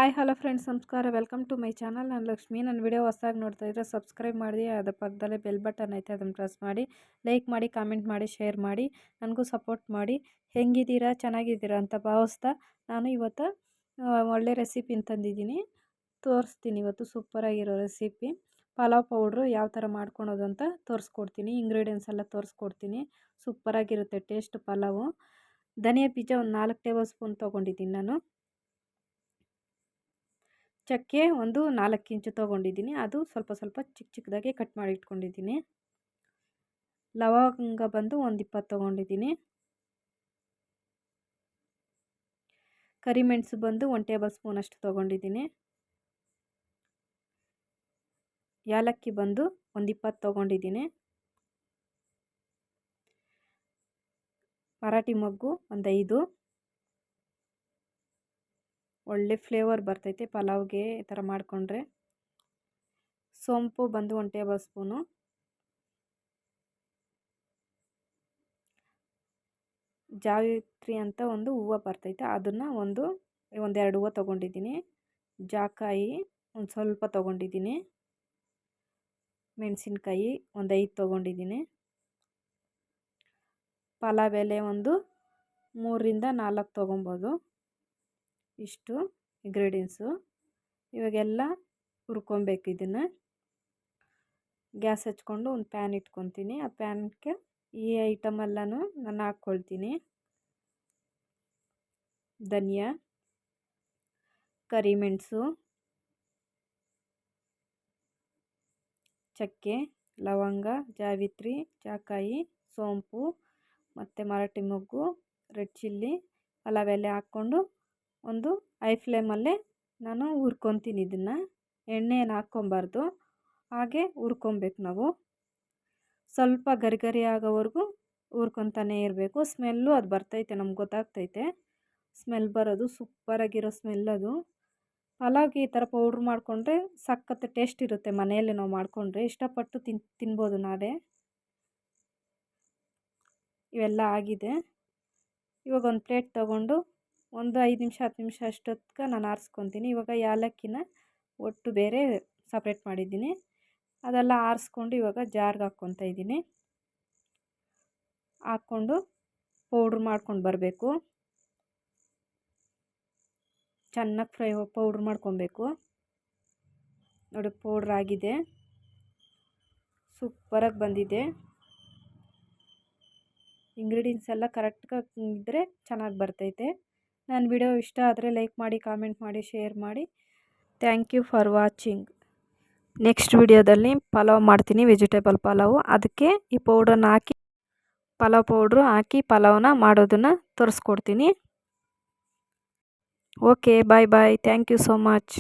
Hi hello friends, ನಮಸ್ಕಾರ. Welcome to my channel. ನಾನು ಲಕ್ಷ್ಮಿ. ನನ್ನ ವಿಡಿಯೋ ಹೊಸದಾಗಿ ನೋಡ್ತಾ ಇದ್ದರೆ ಸಬ್ಸ್ಕ್ರೈಬ್ ಮಾಡಿ, ಅದರ ಪಕ್ಕದಲ್ಲೇ ಬೆಲ್ ಬಟನ್ ಐತೆ, ಅದನ್ನು ಪ್ರೆಸ್ ಮಾಡಿ, ಲೈಕ್ ಮಾಡಿ, ಕಾಮೆಂಟ್ ಮಾಡಿ, ಶೇರ್ ಮಾಡಿ, ನನಗೂ ಸಪೋರ್ಟ್ ಮಾಡಿ. ಹೆಂಗಿದ್ದೀರಾ, ಚೆನ್ನಾಗಿದ್ದೀರಾ ಅಂತ ಭಾವಿಸ್ತಾ ನಾನು ಇವತ್ತು ಒಳ್ಳೆ ರೆಸಿಪಿ ತಂದಿದ್ದೀನಿ, ತೋರಿಸ್ತೀನಿ. ಇವತ್ತು ಸೂಪರಾಗಿರೋ ರೆಸಿಪಿ ಪಲಾವ್ ಪೌಡ್ರು ಯಾವ ಥರ ಮಾಡ್ಕೊಳೋದು ಅಂತ ತೋರಿಸ್ಕೊಡ್ತೀನಿ. ಇಂಗ್ರೀಡಿಯೆಂಟ್ಸ್ ಎಲ್ಲ ತೋರಿಸ್ಕೊಡ್ತೀನಿ. ಸೂಪರಾಗಿರುತ್ತೆ ಟೇಸ್ಟ್ ಪಲಾವು. ಧನಿಯಾ ಬೀಜ ಒಂದು 4 ಟೇಬಲ್ ಸ್ಪೂನ್ ತೊಗೊಂಡಿದ್ದೀನಿ ನಾನು. ಚಕ್ಕೆ ಒಂದು 4 ಇಂಚು ತೊಗೊಂಡಿದ್ದೀನಿ, ಅದು ಸ್ವಲ್ಪ ಸ್ವಲ್ಪ ಚಿಕ್ಕ ಚಿಕ್ಕದಾಗಿ ಕಟ್ ಮಾಡಿ ಇಟ್ಕೊಂಡಿದ್ದೀನಿ. ಲವಂಗ ಬಂದು ಒಂದು 20 ತೊಗೊಂಡಿದ್ದೀನಿ. ಕರಿಮೆಣಸು ಬಂದು 1 ಟೇಬಲ್ ಸ್ಪೂನ್ ಅಷ್ಟು ತೊಗೊಂಡಿದ್ದೀನಿ. ಏಲಕ್ಕಿ ಬಂದು ಒಂದು 20 ತೊಗೊಂಡಿದ್ದೀನಿ. ಮರಾಠಿ ಮೊಗ್ಗು ಒಂದು 5. ಒಳ್ಳೆ ಫ್ಲೇವರ್ ಬರ್ತೈತೆ ಪಲಾವ್ಗೆ ಈ ಥರ ಮಾಡಿಕೊಂಡ್ರೆ. ಸೋಂಪು ಬಂದು 1 ಟೇಬಲ್ ಸ್ಪೂನು. ಜಾವಿತ್ರಿ ಅಂತ ಒಂದು ಹೂವು ಬರ್ತೈತೆ, ಅದನ್ನು ಒಂದೆರಡು ಹೂವು ತೊಗೊಂಡಿದ್ದೀನಿ. ಜಾಕಾಯಿ ಒಂದು ಸ್ವಲ್ಪ ತೊಗೊಂಡಿದ್ದೀನಿ. ಮೆಣಸಿನ್ಕಾಯಿ ಒಂದು 5 ತೊಗೊಂಡಿದ್ದೀನಿ. ಪಲಾವ್ ಎಲೆ ಒಂದು 3ರಿಂದ 4 ತೊಗೊಬೋದು. ಇಷ್ಟು ಇಂಗ್ರೀಡಿಯೆಂಟ್ಸು. ಇವಾಗೆಲ್ಲ ಹುರ್ಕೊಬೇಕು. ಇದನ್ನು ಗ್ಯಾಸ್ ಹಚ್ಕೊಂಡು ಒಂದು ಪ್ಯಾನ್ ಇಟ್ಕೊತೀನಿ. ಆ ಪ್ಯಾನ್ಗೆ ಈ ಐಟಮ್ ಎಲ್ಲನೂ ನಾನು ಹಾಕ್ಕೊಳ್ತೀನಿ. ಧನಿಯಾ, ಕರಿಮೆಣಸು, ಚಕ್ಕೆ, ಲವಂಗ, ಜಾವಿತ್ರಿ, ಜಾಕಾಯಿ, ಸೋಂಪು ಮತ್ತು ಮರಾಠಿ ಮೊಗ್ಗು, ರೆಡ್ ಚಿಲ್ಲಿ, ಪಲಾವ್ ಎಲೆ ಹಾಕ್ಕೊಂಡು ಒಂದು ಹೈ ಫ್ಲೇಮಲ್ಲೇ ನಾನು ಹುರ್ಕೊತೀನಿ. ಇದನ್ನು ಎಣ್ಣೆಯನ್ನು ಹಾಕ್ಕೊಬಾರ್ದು, ಹಾಗೆ ಹುರ್ಕೊಬೇಕು ನಾವು. ಸ್ವಲ್ಪ ಗರಿ ಆಗೋವರೆಗೂ ಹುರ್ಕೊತಾನೇ ಇರಬೇಕು. ಸ್ಮೆಲ್ಲು ಅದು ಬರ್ತೈತೆ, ನಮ್ಗೆ ಗೊತ್ತಾಗ್ತೈತೆ ಸ್ಮೆಲ್ ಬರೋದು. ಸೂಪರಾಗಿರೋ ಸ್ಮೆಲ್ ಅದು. ಪಲಾವ್ಗೆ ಈ ಥರ ಪೌಡ್ರ್ ಮಾಡಿಕೊಂಡ್ರೆ ಸಖತ್ ಟೇಸ್ಟ್ ಇರುತ್ತೆ. ಮನೆಯಲ್ಲೇ ನಾವು ಮಾಡಿಕೊಂಡ್ರೆ ಇಷ್ಟಪಟ್ಟು ತಿನ್ಬೋದು ನಾವೇ. ಇವೆಲ್ಲ ಆಗಿದೆ. ಇವಾಗ ಒಂದು ಪ್ಲೇಟ್ ತೊಗೊಂಡು ಒಂದು 5 ನಿಮಿಷ 10 ನಿಮಿಷ ಅಷ್ಟೊತ್ತಿಗೆ ನಾನು ಆರಿಸ್ಕೊತೀನಿ. ಇವಾಗ ಏಲಕ್ಕಿನ ಒಟ್ಟು ಬೇರೆ ಸಪ್ರೇಟ್ ಮಾಡಿದ್ದೀನಿ. ಅದೆಲ್ಲ ಆರಿಸ್ಕೊಂಡು ಇವಾಗ ಜಾರ್ಗೆ ಹಾಕ್ಕೊತಾ ಇದ್ದೀನಿ. ಹಾಕ್ಕೊಂಡು ಪೌಡ್ರ್ ಮಾಡ್ಕೊಂಡು ಬರಬೇಕು. ಚೆನ್ನಾಗಿ ಪೌಡ್ರ್ ಮಾಡ್ಕೊಬೇಕು. ನೋಡಿ, ಪೌಡ್ರ್ ಆಗಿದೆ, ಸೂಪರಾಗಿ ಬಂದಿದೆ. ಇಂಗ್ರೀಡಿಯೆಂಟ್ಸ್ ಎಲ್ಲ ಕರೆಕ್ಟಾಗಿ ಇದ್ದರೆ ಚೆನ್ನಾಗಿ ಬರ್ತೈತೆ. ನನ್ನ ವಿಡಿಯೋ ಇಷ್ಟ ಆದರೆ ಲೈಕ್ ಮಾಡಿ, ಕಾಮೆಂಟ್ ಮಾಡಿ, ಶೇರ್ ಮಾಡಿ. Thank you for watching. Next ವಿಡಿಯೋದಲ್ಲಿ ಪಲಾವ್ ಮಾಡ್ತೀನಿ, ವೆಜಿಟೇಬಲ್ ಪಲಾವು. ಅದಕ್ಕೆ ಈ ಪೌಡ್ರನ್ನ ಹಾಕಿ, ಪಲಾವ್ ಪೌಡ್ರು ಹಾಕಿ ಪಲಾವ್ನ ಮಾಡೋದನ್ನು ತೋರಿಸ್ಕೊಡ್ತೀನಿ. Okay, bye bye. Thank you so much.